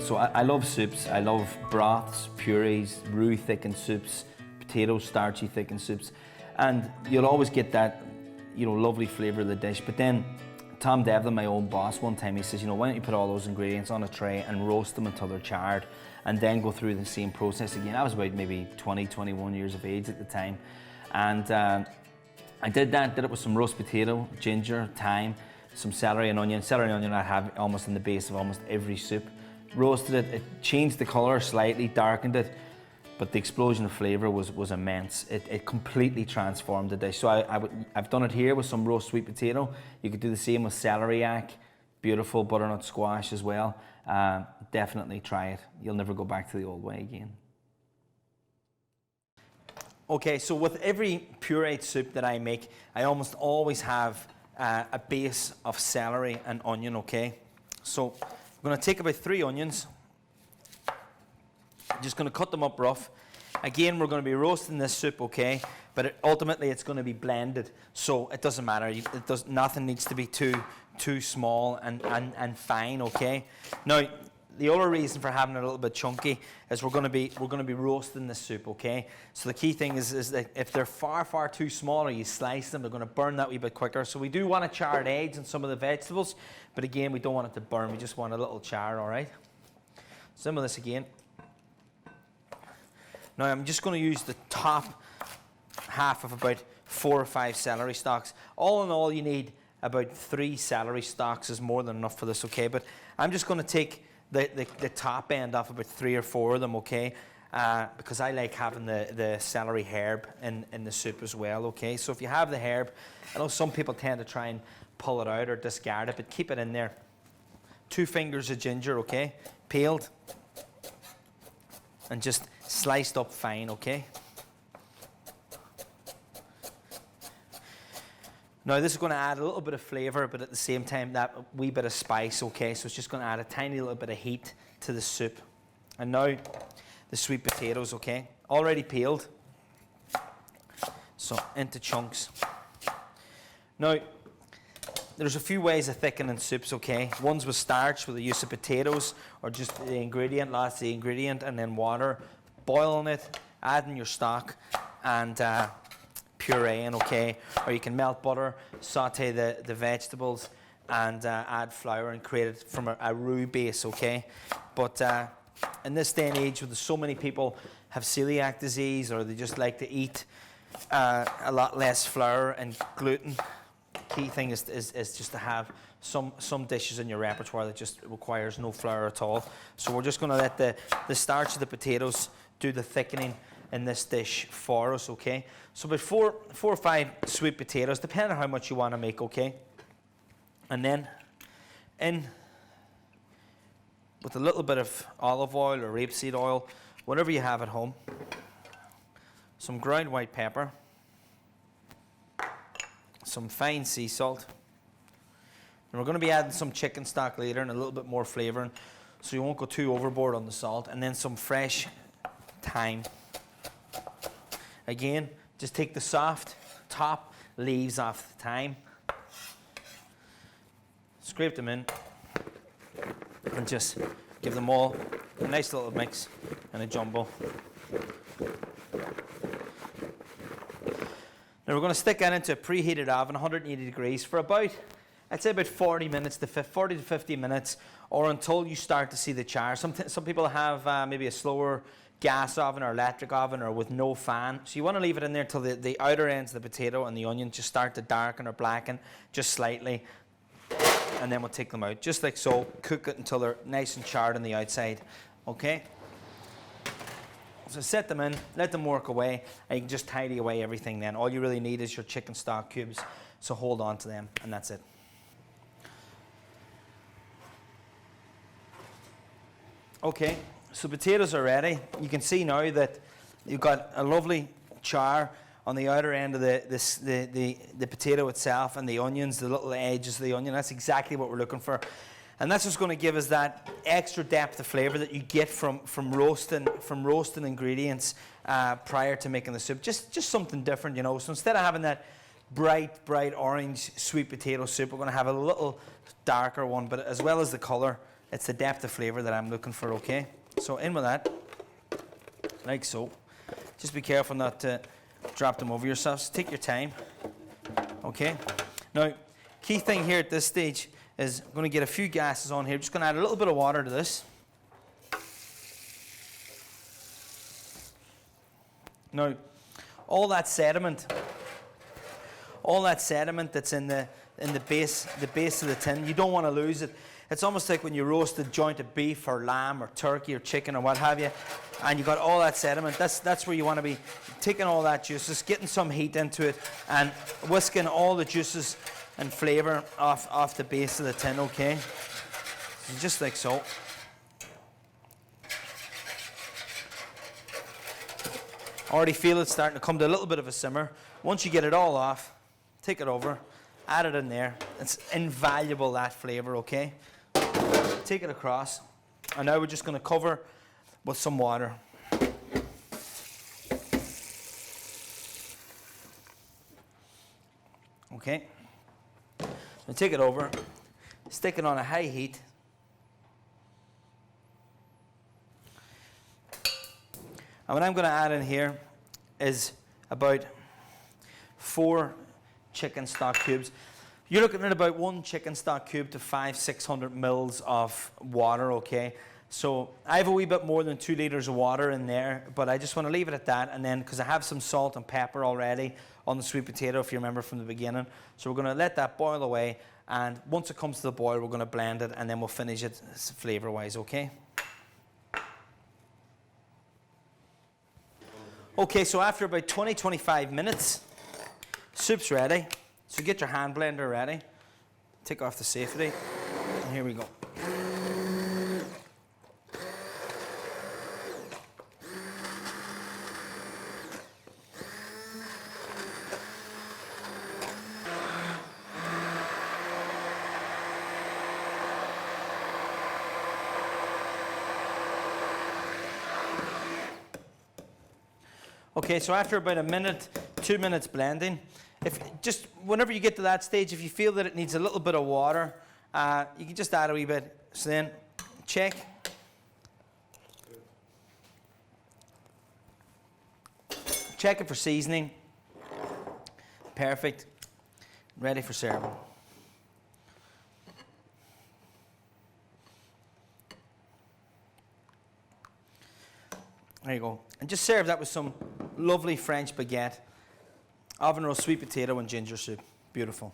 So I love soups. I love broths, purees, roux thickened soups, potato starchy thickened soups, and you'll always get that, lovely flavour of the dish. But then Tom Devlin, my old boss, one time he says, why don't you put all those ingredients on a tray and roast them until they're charred, and then go through the same process again. I was about maybe 20, 21 years of age at the time, and I did that. Did it with some roast potato, ginger, thyme, some celery and onion. Celery and onion I have almost in the base of almost every soup. Roasted it, it changed the colour slightly, darkened it, but the explosion of flavour was immense. It completely transformed the dish. So I've done it here with some roast sweet potato. You could do the same with celeriac, beautiful butternut squash as well. Definitely try it. You'll never go back to the old way again. Okay, so with every pureed soup that I make, I almost always have a base of celery and onion, okay? So I'm going to take about 3 onions. I'm just going to cut them up rough. Again, we're going to be roasting this soup, okay? But ultimately, it's going to be blended, so it doesn't matter. Nothing needs to be too small and fine, okay? Now, the other reason for having it a little bit chunky is we're going to be roasting this soup, okay? So the key thing is that if they're far too small or you slice them, they're going to burn that wee bit quicker. So we do want a charred edge on some of the vegetables, but again, we don't want it to burn. We just want a little char, all right? Some of this again. Now I'm just going to use the top half of about 4 or 5 celery stalks. All in all, you need about 3 celery stalks is more than enough for this, okay? But I'm just going to take the top end off about 3 or 4 of them, okay? Because I like having the celery herb in the soup as well, okay? So if you have the herb, I know some people tend to try and pull it out or discard it, but keep it in there. 2 fingers of ginger, okay? Peeled and just sliced up fine, okay? Now this is going to add a little bit of flavour, but at the same time that wee bit of spice, okay? So it's just going to add a tiny little bit of heat to the soup. And now the sweet potatoes, okay? Already peeled. So into chunks. Now, there's a few ways of thickening soups, okay? One's with starch, with the use of potatoes, or just the ingredient, lots of the ingredient, and then water. Boiling it, adding your stock, and pureeing, okay? Or you can melt butter, saute the vegetables, and add flour and create it from a roux base, okay? But in this day and age, where so many people have celiac disease, or they just like to eat a lot less flour and gluten, key thing is just to have some dishes in your repertoire that just requires no flour at all. So we're just going to let the starch of the potatoes do the thickening in this dish for us, okay? So about 4 or 5 sweet potatoes, depending on how much you want to make, okay? And then in with a little bit of olive oil or rapeseed oil, whatever you have at home, some ground white pepper, some fine sea salt, and we're going to be adding some chicken stock later and a little bit more flavouring, so you won't go too overboard on the salt, and then some fresh thyme. Again, just take the soft top leaves off the thyme, scrape them in, and just give them all a nice little mix and a jumble. Now we're going to stick that into a preheated oven, 180 degrees, for about, I'd say about 40 to 50 minutes, or until you start to see the char. Some people have maybe a slower gas oven or electric oven or with no fan. So you want to leave it in there until the outer ends of the potato and the onion just start to darken or blacken just slightly. And then we'll take them out, just like so. Cook it until they're nice and charred on the outside, okay? So set them in, let them work away, and you can just tidy away everything then. All you really need is your chicken stock cubes, so hold on to them, and that's it. Okay, so potatoes are ready. You can see now that you've got a lovely char on the outer end of the potato itself, and the onions, the little edges of the onion. That's exactly what we're looking for. And that's just going to give us that extra depth of flavour that you get from roasting ingredients prior to making the soup. Just something different, you know. So instead of having that bright orange sweet potato soup, we're going to have a little darker one, but as well as the colour, It's the depth of flavour that I'm looking for, okay? So in with that, like so. Just be careful not to drop them over yourselves. Take your time, okay? Now, key thing here at this stage is I'm going to get a few gases on here. Just going to add a little bit of water to this. Now, all that sediment that's in the base of the tin, you don't want to lose it. It's almost like when you roast a joint of beef or lamb or turkey or chicken or what have you, and you got all that sediment. That's where you want to be taking all that juices, getting some heat into it, and whisking all the juices and flavour off the base of the tin, okay? So just like so. Already feel it starting to come to a little bit of a simmer. Once you get it all off, take it over, add it in there. It's invaluable, that flavour, okay? Take it across, and now we're just going to cover with some water. Okay? Now take it over, stick it on a high heat. And what I'm going to add in here is about 4 chicken stock cubes. You're looking at about 1 chicken stock cube to 500-600 mils of water, okay? So I have a wee bit more than 2 litres of water in there, but I just want to leave it at that. And then, because I have some salt and pepper already on the sweet potato, if you remember from the beginning. So we're going to let that boil away. And once it comes to the boil, we're going to blend it, and then we'll finish it flavour-wise, okay? Okay, so after about 20-25 minutes, soup's ready. So get your hand blender ready. Take off the safety. And here we go. Okay, so after about a minute, 2 minutes blending, whenever you get to that stage, if you feel that it needs a little bit of water, you can just add a wee bit. So then, check. Check it for seasoning. Perfect. Ready for serving. There you go. And just serve that with some lovely French baguette, oven roast sweet potato and ginger soup. Beautiful.